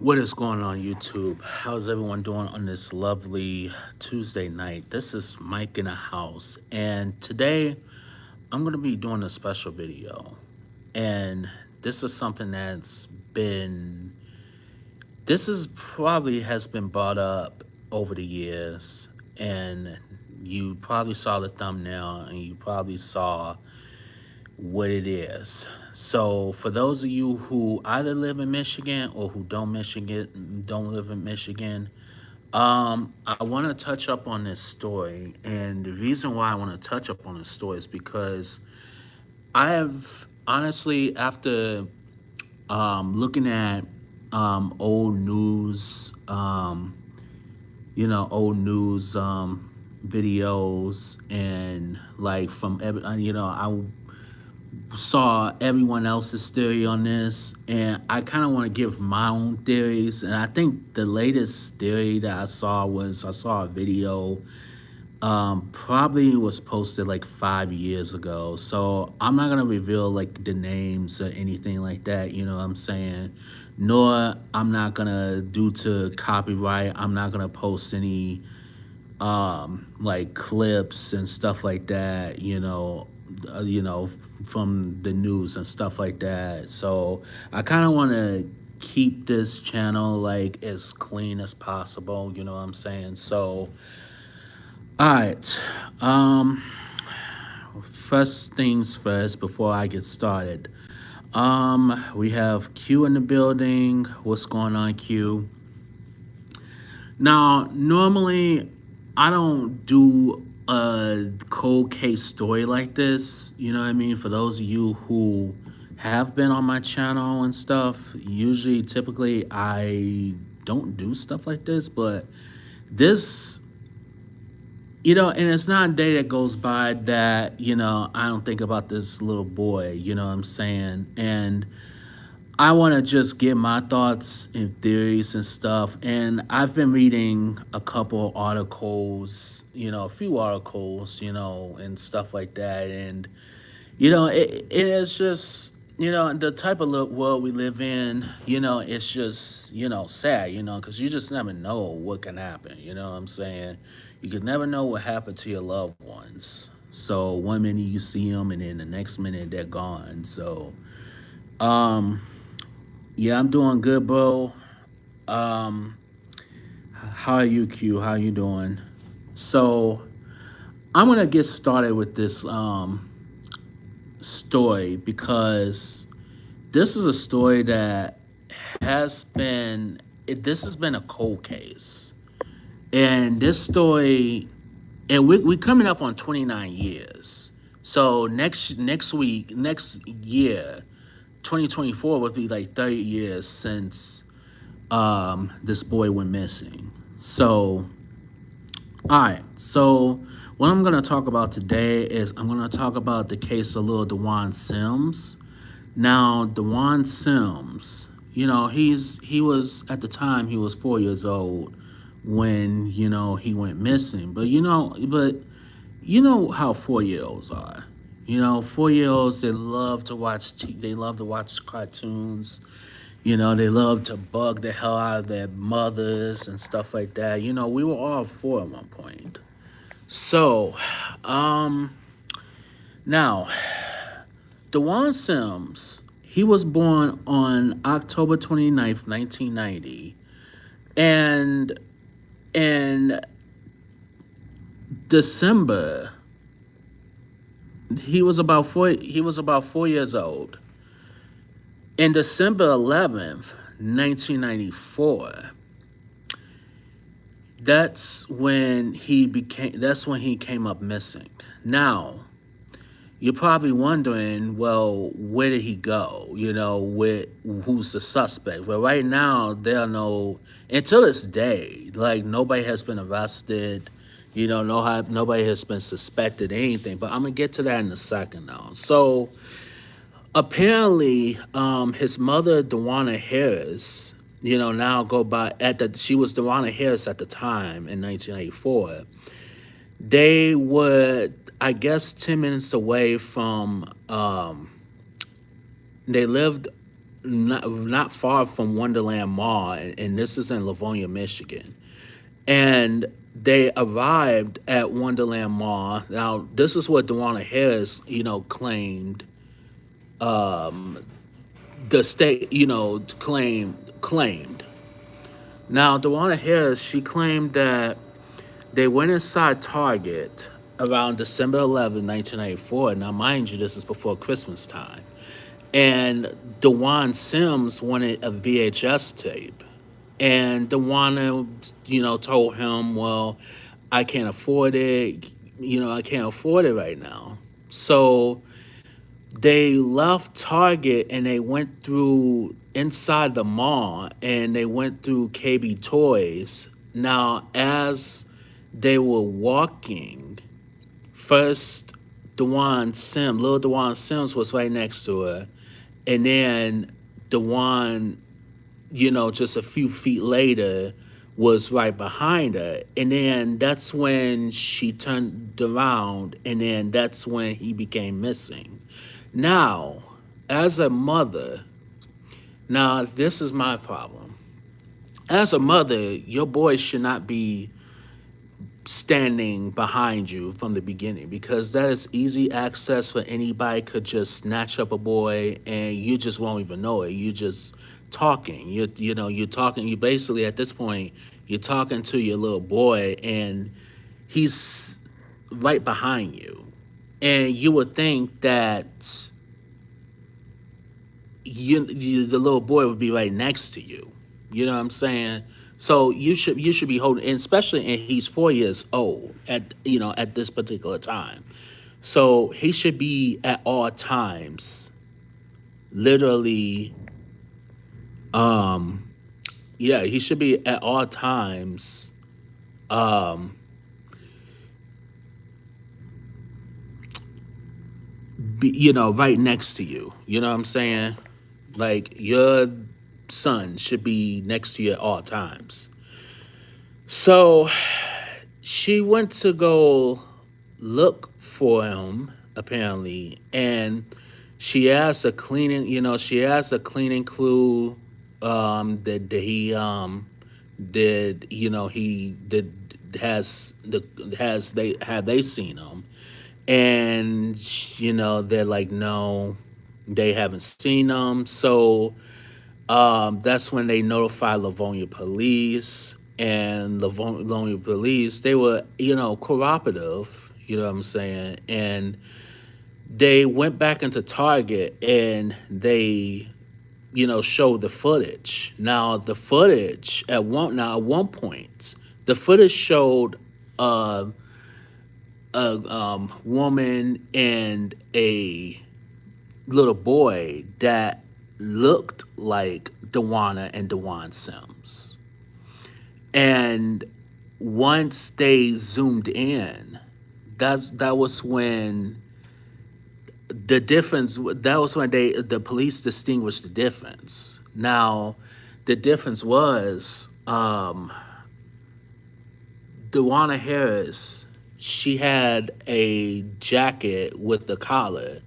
What is going on, YouTube? How's everyone doing on this lovely Tuesday night? This is Mike in the house, and today I'm going to be doing a special video. And this is something this is probably has been brought up over the years, and you probably saw the thumbnail and you probably saw what it is. So for those of you who either live in Michigan or who don't live in Michigan, I want to touch up on this story, and the reason why I want to touch up on this story is because I have honestly, after looking at old news, old news videos, and like from every, I saw everyone else's theory on this, and I kind of want to give my own theories. And I think the latest theory that I saw a video, probably was posted like 5 years ago. So I'm not gonna reveal like the names or anything like that. You know what I'm saying? Nor I'm not gonna, due to copyright, I'm not gonna post any like clips and stuff like that, from the news and stuff like that. So I kind of want to keep this channel like as clean as possible, you know what I'm saying? So all right. First things first before I get started. We have Q in the building. What's going on, Q? Now, normally I don't do a cold case story like this. You know what I mean? For those of you who have been on my channel and stuff, typically, I don't do stuff like this. But this, and it's not a day that goes by that, I don't think about this little boy, you know what I'm saying? And I want to just give my thoughts and theories and stuff. And I've been reading a couple articles, a few articles, and stuff like that. And, it is just, the type of world we live in, it's just, sad, because you just never know what can happen. You know what I'm saying? You could never know what happened to your loved ones. So one minute you see them, and then the next minute they're gone. So, um, yeah, I'm doing good, bro. Um, how are you, Q? How you doing? So I'm gonna get started with this story because this is a story that this has been a cold case, and this story, and we coming up on 29 years. So next year, 2024 would be like 30 years since this boy went missing. So, all right. So, what I'm going to talk about today is I'm going to talk about the case of little Dewan Sims. Now, Dewan Sims, he was, at the time, he was 4 years old when, he went missing. But, you know how 4 year olds are. 4 year olds, they love to watch cartoons. They love to bug the hell out of their mothers and stuff like that. We were all four at one point. So, now, Dewan Sims, he was born on October 29th, 1990. And in December, he was about 4 years old. In December 11th, 1994, that's when he came up missing. Now, you're probably wondering, well, where did he go? Who's the suspect? Well, right now, there are until this day, like, nobody has been arrested. Nobody has been suspected anything. But I'm going to get to that in a second now. So, apparently, his mother, Dewana Harris, now go by she was Dewana Harris at the time in 1994. They were, I guess, 10 minutes away from. They lived not far from Wonderland Mall, and this is in Livonia, Michigan. And they arrived at Wonderland Mall. Now, this is what Dewana Harris, claimed. The state, claimed. Now, Dewana Harris, she claimed that they went inside Target around December 11th, 1994. Now, mind you, this is before Christmas time. And Dewan Sims wanted a VHS tape. And Dewana, told him, well, I can't afford it. I can't afford it right now. So they left Target and they went through inside the mall and they went through KB Toys. Now, as they were walking, first Little Dewan Sims was right next to her, and then Dewan, just a few feet later, was right behind her. And then that's when she turned around, and then that's when he became missing. Now, as a mother, now this is my problem. As a mother, your boy should not be standing behind you from the beginning, because that is easy access for anybody could just snatch up a boy and you just won't even know it. You just talking. You're talking. You basically at this point you're talking to your little boy and he's right behind you, and you would think that the little boy would be right next to you. You know what I'm saying? So you should be holding, and especially, and he's 4 years old at this particular time. So he should be at all times, literally, um, yeah, he should be at all times, um, right next to you. You know what I'm saying? Like your son should be next to you at all times. So she went to go look for him apparently, and she asked a cleaning crew, that he did he did has they have they seen him, and they're like, no, they haven't seen him. So that's when they notified Livonia police, and Livonia police, they were, cooperative, you know what I'm saying? And they went back into Target and they, showed the footage. Now, the footage at one point, the footage showed a woman and a little boy that looked like Dewana and Dewan Sims. And once they zoomed in, that was when the police distinguished the difference. Now, the difference was, Dewana Harris, she had a jacket with the collar,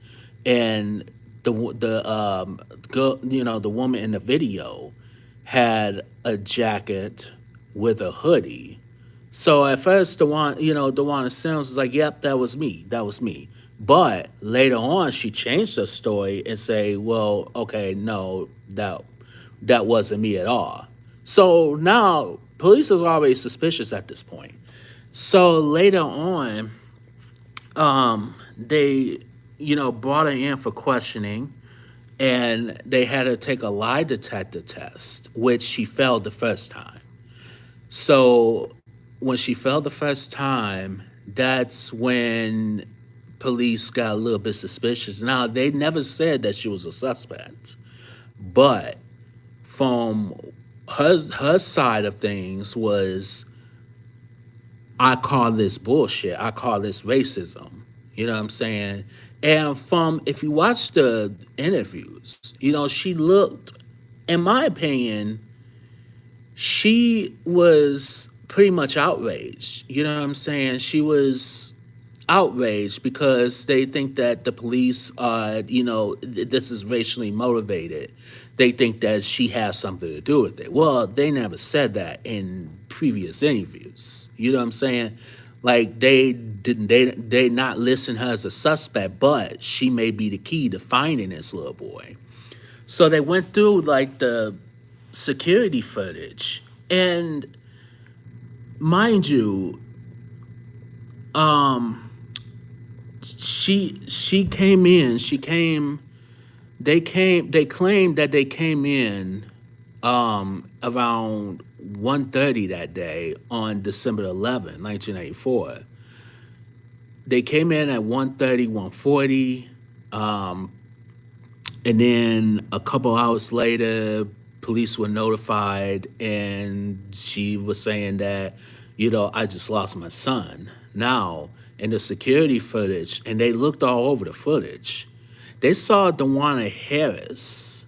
and the girl, the woman in the video had a jacket with a hoodie. So at first, Dewana Sims was like, "Yep, that was me. That was me." But later on, she changed her story and say, "Well, okay, no, that wasn't me at all." So now police is already suspicious at this point. So later on, they, brought her in for questioning, and they had her take a lie detector test, which she failed the first time. So when she failed the first time, that's when police got a little bit suspicious. Now, they never said that she was a suspect, but from her side of things was, I call this bullshit. I call this racism. You know what I'm saying? And if you watch the interviews, she looked, in my opinion, she was pretty much outraged. You know what I'm saying? She was, outraged because they think that the police are, this is racially motivated. They think that she has something to do with it. Well, they never said that in previous interviews. You know what I'm saying? Like they didn't they not listen her as a suspect, but she may be the key to finding this little boy. So they went through like the security footage, and mind you, um she came in she came they claimed that they came in around 1:30 that day on December 11th, 1984. They came in at 1:30, 1:40. um and then a couple hours later, police were notified, and she was saying that, I just lost my son. Now, in the security footage, and they looked all over the footage, they saw Dewana Harris.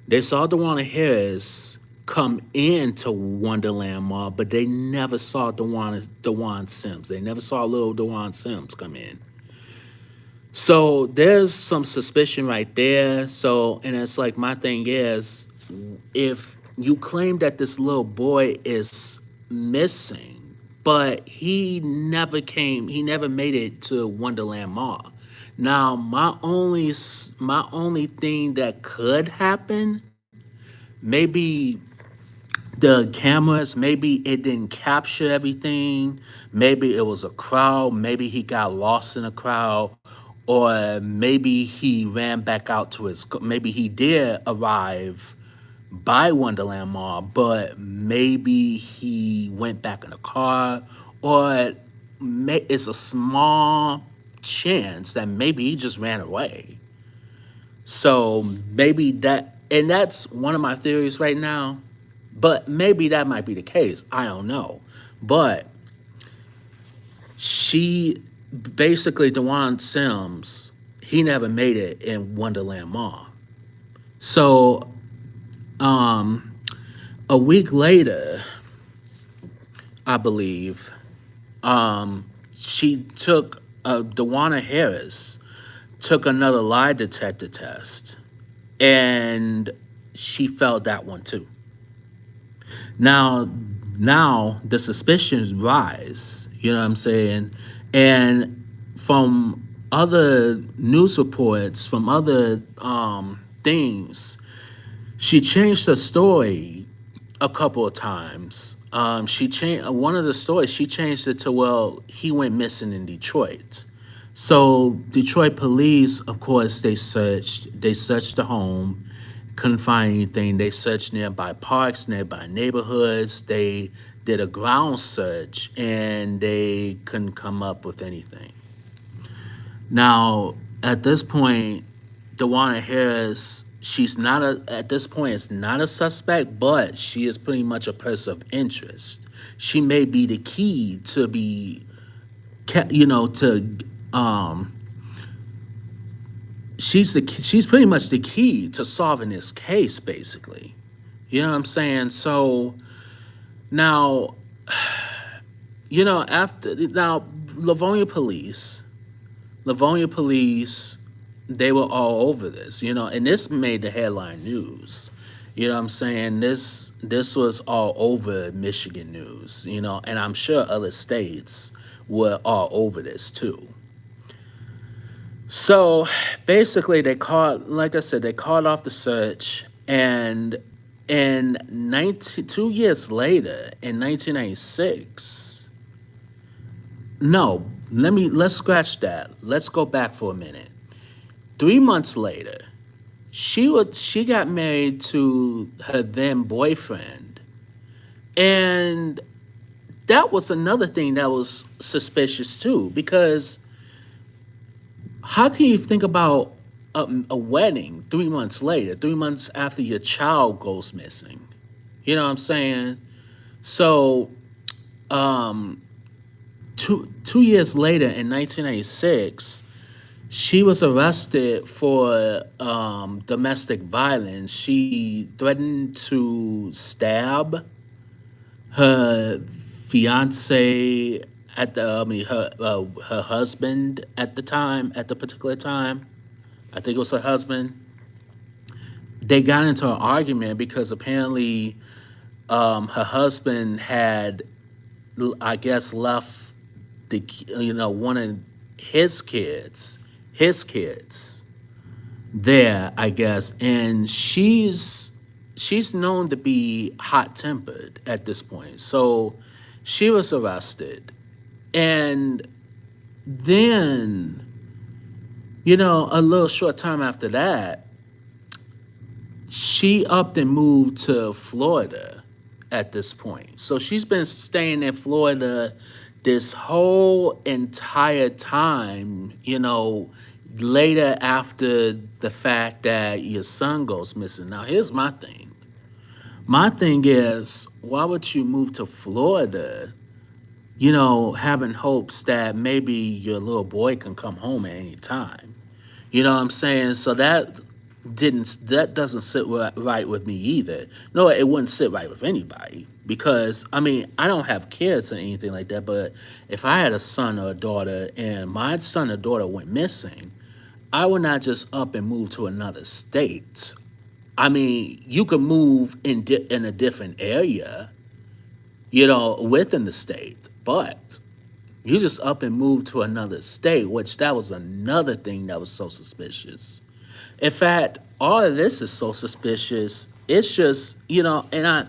They saw Dewana Harris come into Wonderland Mall, but they never saw Dewan Sims. They never saw little Dewan Sims come in. So there's some suspicion right there. So, and it's like, my thing is, if you claim that this little boy is missing, but he never made it to Wonderland Mall. Now, my only thing that could happen, maybe the cameras, maybe it didn't capture everything. Maybe it was a crowd. Maybe he got lost in a crowd. Or maybe he ran back out to maybe he did arrive by Wonderland Mall, but maybe he went back in the car. Or it's a small chance that maybe he just ran away. So maybe and that's one of my theories right now. But maybe that might be the case. I don't know. But she basically, Dewan Sims, he never made it in Wonderland Mall. So a week later, I believe, she took Dewana Harris took another lie detector test, and she failed that one too. Now, now the suspicions rise. You know what I'm saying? And from other news reports, from other things, she changed her story a couple of times. She changed one of the stories. She changed it to, well, he went missing in Detroit. So Detroit police, of course, they searched the home, couldn't find anything. They searched nearby parks, nearby neighborhoods. They did a ground search, and they couldn't come up with anything. Now, at this point, Dewana Harris, she's not at this point, it's not a suspect, but she is pretty much a person of interest. She may be the key to to, um, she's pretty much the key to solving this case, basically. You know what I'm saying? So now, after now, Livonia police, they were all over this, and this made the headline news. You know what I'm saying? This was all over Michigan news, and I'm sure other states were all over this too. So basically, like I said, they called off the search, and 2 years later, in 1996, no, let's scratch that. Let's go back for a minute. 3 months later, she got married to her then boyfriend, and that was another thing that was suspicious too, because how can you think about a wedding 3 months later, 3 months after your child goes missing? You know what I'm saying? So, um, two years later, in 1996, she was arrested for domestic violence. She threatened to stab her fiance at the I mean her husband at the time, at the particular time, I think it was her husband. They got into an argument because apparently her husband had, I guess, left one of his kids, his kids there, I guess, and she's known to be hot tempered at this point. So she was arrested, and then a little short time after that, she upped and moved to Florida at this point. So she's been staying in Florida this whole entire time, later after the fact that your son goes missing. Now, here's my thing. My thing is, why would you move to Florida, having hopes that maybe your little boy can come home at any time? You know what I'm saying? So that doesn't sit right with me either. No, it wouldn't sit right with anybody because I mean I don't have kids or anything like that. But if I had a son or a daughter and my son or daughter went missing, I would not just up and move to another state. I mean, you could move in a different area, within the state, but you just up and move to another state, which that was another thing that was so suspicious. In fact, all of this is so suspicious. It's just, and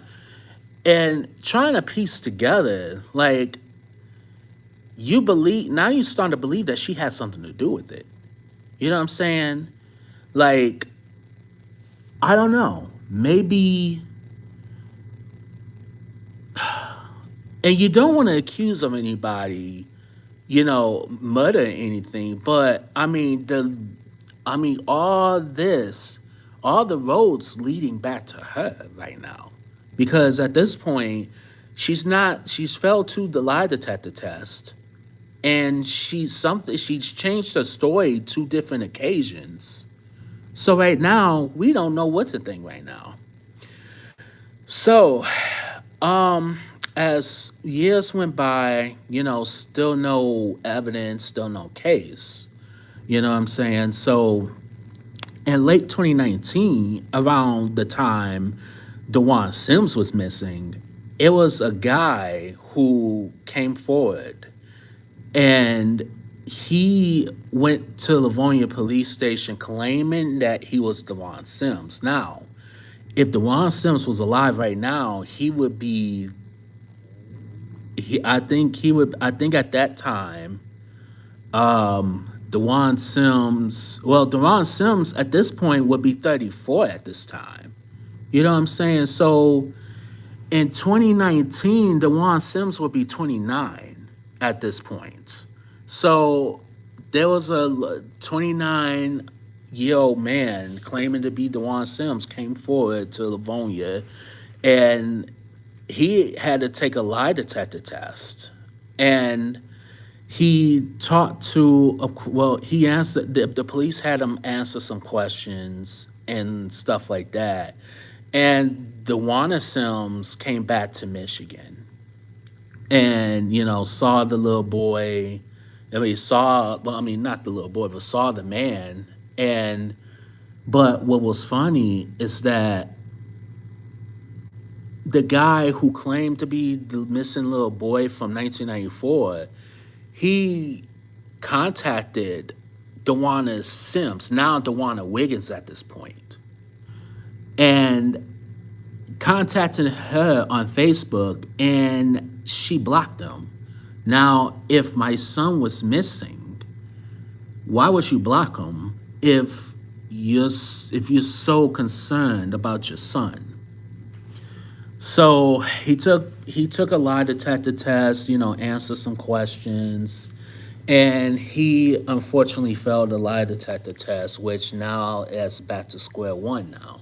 trying to piece together, like, you starting to believe that she had something to do with it. You know what I'm saying? Like, I don't know. Maybe, and you don't want to accuse of anybody, murder anything, but all the roads leading back to her right now. Because at this point, she's failed to the lie detector test. And she's changed her story two different occasions. So right now, we don't know what to think right now. So, as years went by, still no evidence, still no case. You know what I'm saying? So in late 2019, around the time DeJuan Sims was missing, it was a guy who came forward and he went to Livonia police station claiming that he was DeJuan Sims. Now, if DeJuan Sims was alive right now, I think at that time, DeJuan Sims at this point would be 34 at this time. You know what I'm saying? So in 2019, DeJuan Sims would be 29 at this point. So there was a 29-year-old man claiming to be DeJuan Sims came forward to Livonia, and he had to take a lie detector test. And he talked to, he answered, the police had him answer some questions and stuff like that. And DeJuan Sims came back to Michigan and, saw the little boy. Not the little boy, but saw the man. But what was funny is that the guy who claimed to be the missing little boy from 1994, he contacted DeJuan Sims, now DeJuan Wiggins at this point, and contacted her on Facebook, and she blocked him. Now, if my son was missing, why would you block him if you're so concerned about your son? So he took a lie detector test, answered some questions, and he unfortunately failed the lie detector test, which now is back to square one now.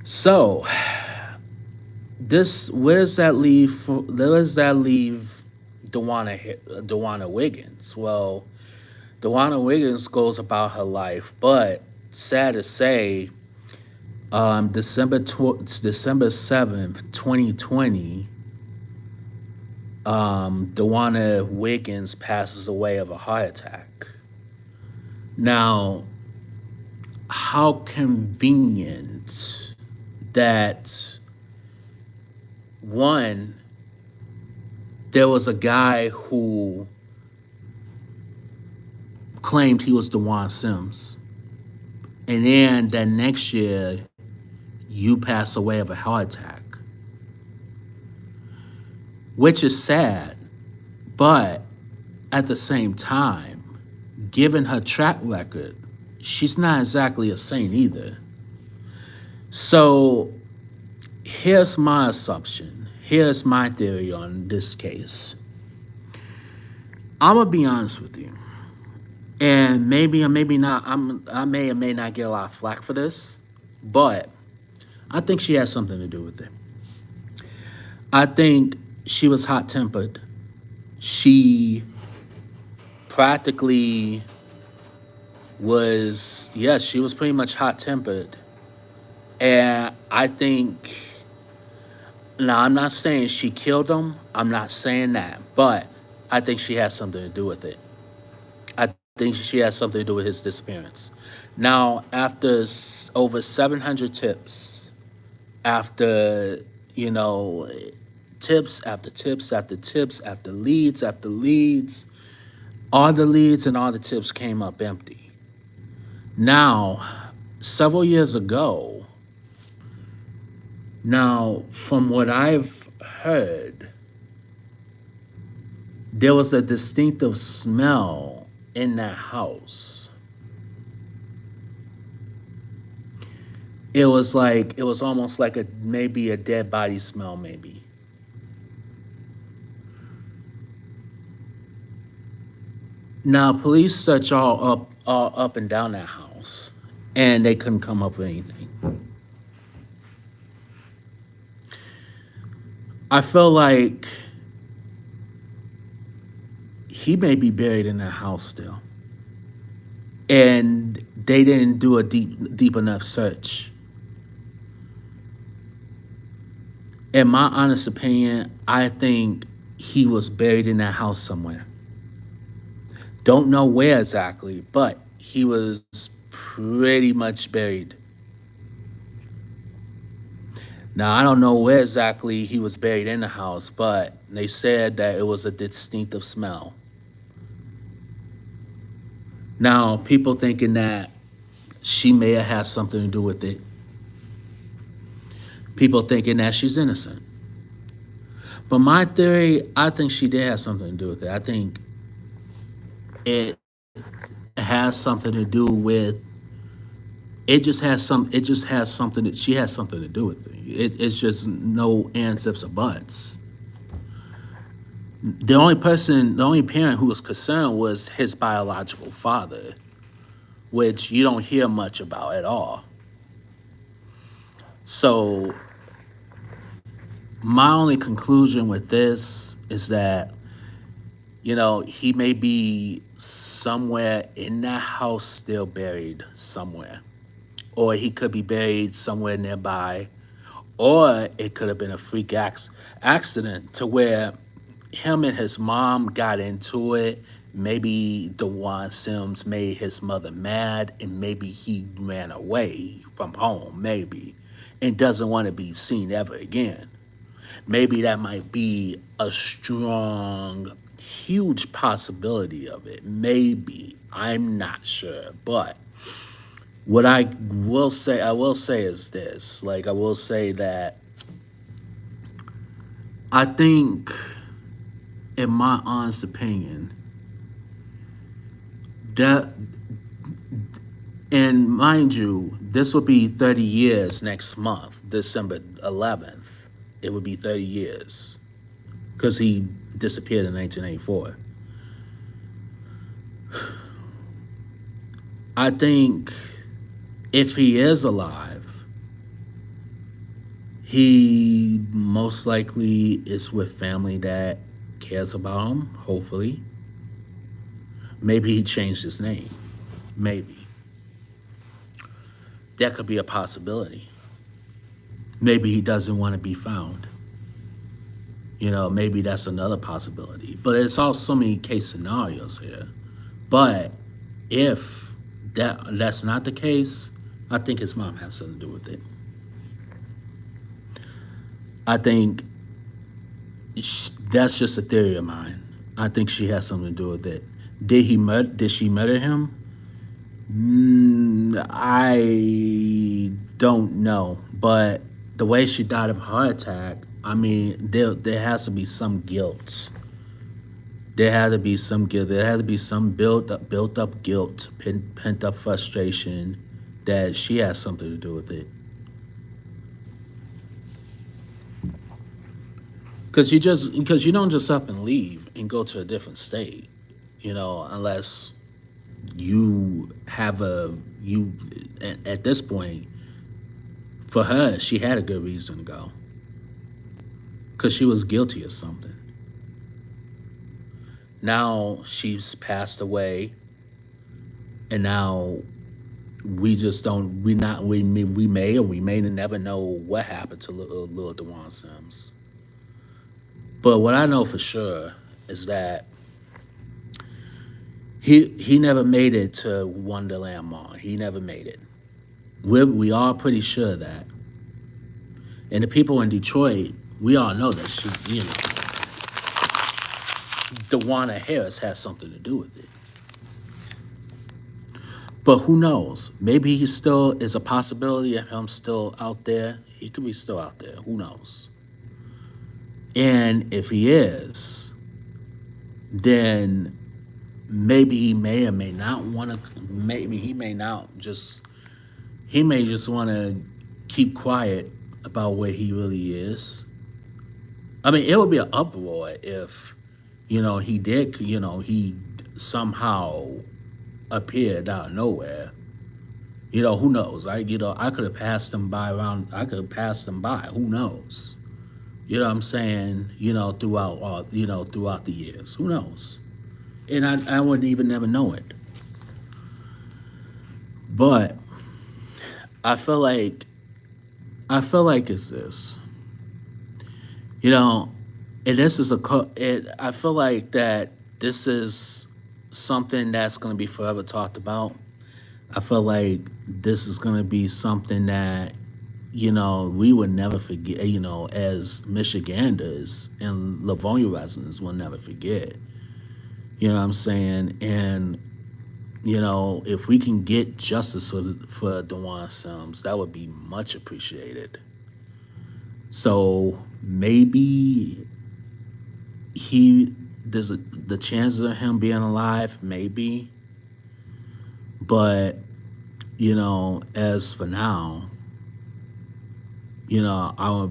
So where does that leave DeJuan Wiggins? Well, DeJuan Wiggins goes about her life, but sad to say, December 7th, 2020, Dewana Wiggins passes away of a heart attack. Now, how convenient that one, there was a guy who claimed he was Dewan Sims. And then that next year, you pass away of a heart attack, which is sad. But at the same time, given her track record, she's not exactly a saint either. So here's my assumption. Here's my theory on this case. I'm gonna be honest with you, and maybe or maybe not. I may or may not get a lot of flack for this, but I think she has something to do with it. I think she was hot tempered. She practically was, yes, she was pretty much hot tempered. And I think, now I'm not saying she killed him. I'm not saying that. But I think she has something to do with it. I think she has something to do with his disappearance. Now, after over 700 tips, after, you know, tips after tips after tips after leads, all the leads and all the tips came up empty. Now, several years ago, now from what I've heard, there was a distinctive smell in that house. It was like, it was almost like a, maybe a dead body smell, maybe. Now, police searched all up and down that house, and they couldn't come up with anything. I feel like he may be buried in that house still, and they didn't do a deep enough search. In my honest opinion, I think he was buried in that house somewhere. Don't know where exactly, but he was pretty much buried. Now, I don't know where exactly he was buried in the house, but they said that it was a distinctive smell. Now, people thinking that she may have had something to do with it. People thinking that she's innocent. But my theory, I think she did have something to do with it. I think it has something to do with, it just has something that she has something to do with it. It's just no ands, ifs, or buts. The only parent who was concerned was his biological father, which you don't hear much about at all. So my only conclusion with this is that, you know, he may be somewhere in that house still buried somewhere. Or he could be buried somewhere nearby. Or it could have been a freak accident to where him and his mom got into it. Maybe Dewan Sims made his mother mad, and maybe he ran away from home, maybe, and doesn't want to be seen ever again. Maybe that might be a strong, huge possibility of it. Maybe. I'm not sure. But what I will say is this. Like, I will say that I think, in my honest opinion, that, and mind you, this will be 30 years next month, December 11th. It would be 30 years because he disappeared in 1984. I think if he is alive, he most likely is with family that cares about him, hopefully. Maybe he changed his name. Maybe. That could be a possibility. Maybe he doesn't want to be found. Maybe that's another possibility. But it's also so many case scenarios here. But if that's not the case, I think his mom has something to do with it. I think that's just a theory of mine. I think she has something to do with it. Did she murder him? I don't know, but the way she died of a heart attack, I mean, there has to be some guilt. There had to be some guilt. There had to be some built up guilt, pent up frustration that she has something to do with it. Because you don't just up and leave and go to a different state, unless you have a you at this point. For her, she had a good reason to go because she was guilty of something. Now she's passed away, and now we just don't. We not. We may or we may never know what happened to little Dewan Sims. But what I know for sure is that he never made it to Wonderland Mall. He never made it. We are pretty sure of that. And the people in Detroit, we all know that Dewana Harris has something to do with it. But who knows? Maybe he still is a possibility of him still out there. He could be still out there. Who knows? And if he is, then maybe he may or may not want to. Maybe he may not just. He may just want to keep quiet about where he really is. I mean, it would be an uproar if, he did. He somehow appeared out of nowhere. Who knows? I could have passed him by around. I could have passed him by. Who knows? You know what I'm saying? Throughout all, throughout the years. Who knows? And I wouldn't even never know it. But I feel like it's this. You know, and this is I feel like that this is something that's going to be forever talked about. I feel like this is going to be something that we would never forget, as Michiganders and Livonia residents will never forget. You know what I'm saying? And, if we can get justice for Dewan Sims, that would be much appreciated. So maybe the chances of him being alive, maybe. But, as for now, I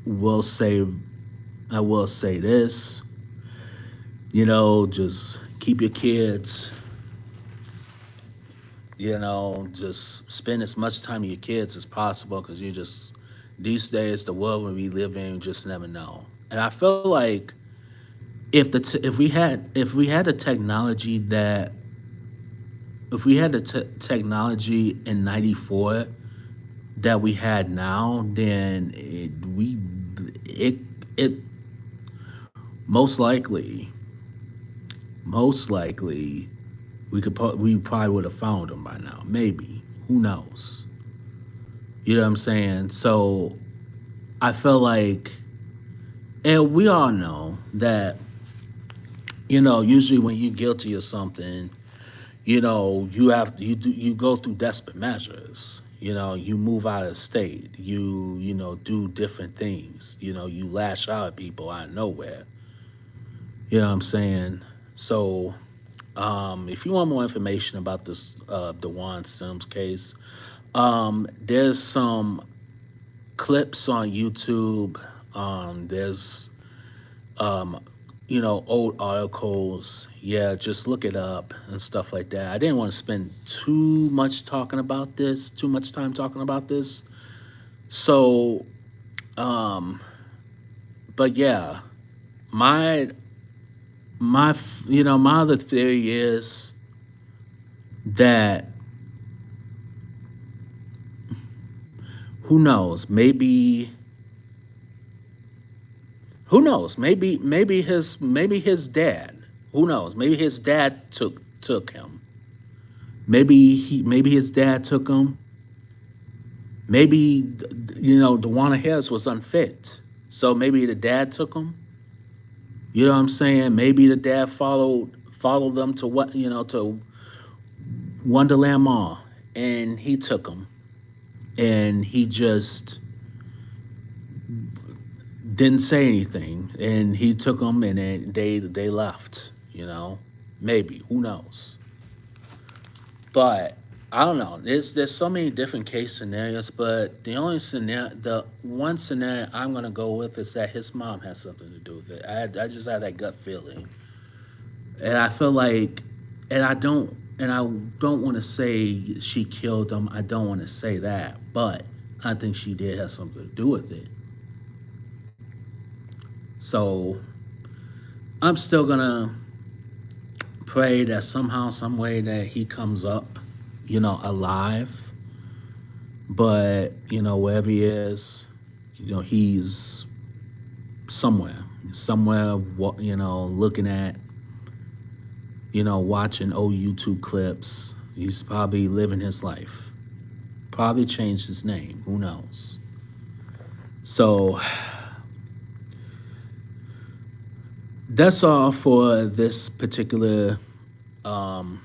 will say I will say this, just keep your kids, just spend as much time with your kids as possible because these days, the world we live in, you just never know. And I feel like if we had the technology that if we had the technology in '94 that we had now, then it most likely most likely we probably would have found them by now. Maybe, who knows? You know what I'm saying? So I feel like, and we all know that usually when you're guilty of something, you go through desperate measures. You move out of state. You do different things. You lash out at people out of nowhere. You know what I'm saying? So, if you want more information about this Dewan Sims case, there's some clips on YouTube. There's old articles. Yeah, just look it up and stuff like that. I didn't want to spend too much too much time talking about this. So, but yeah, my my other theory is that who knows, maybe Who knows? Maybe his dad. Who knows? Maybe his dad took him. Maybe his dad took him. Maybe Dewana Harris was unfit, so maybe the dad took him. You know what I'm saying? Maybe the dad followed them to to Wonderland Mall, and he took him, and he just didn't say anything, and he took them, and then they left. Maybe, who knows? But I don't know. There's so many different case scenarios, but the one scenario I'm gonna go with is that his mom has something to do with it. I just have that gut feeling, and I feel like, and I don't want to say she killed him. I don't want to say that, but I think she did have something to do with it. So I'm still gonna pray that somehow, some way that he comes up, alive. But wherever he is, he's somewhere, looking at, watching old YouTube clips. He's probably living his life. Probably changed his name. Who knows? So that's all for this particular um,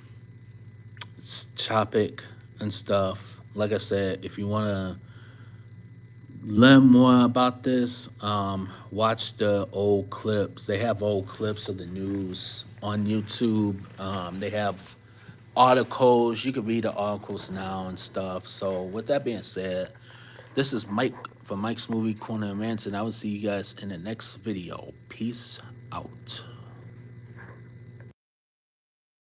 topic and stuff. Like I said, if you want to learn more about this, watch the old clips. They have old clips of the news on YouTube. They have articles. You can read the articles now and stuff. So, with that being said, this is Mike from Mike's Movie Corner and Rants, and I will see you guys in the next video. Peace out.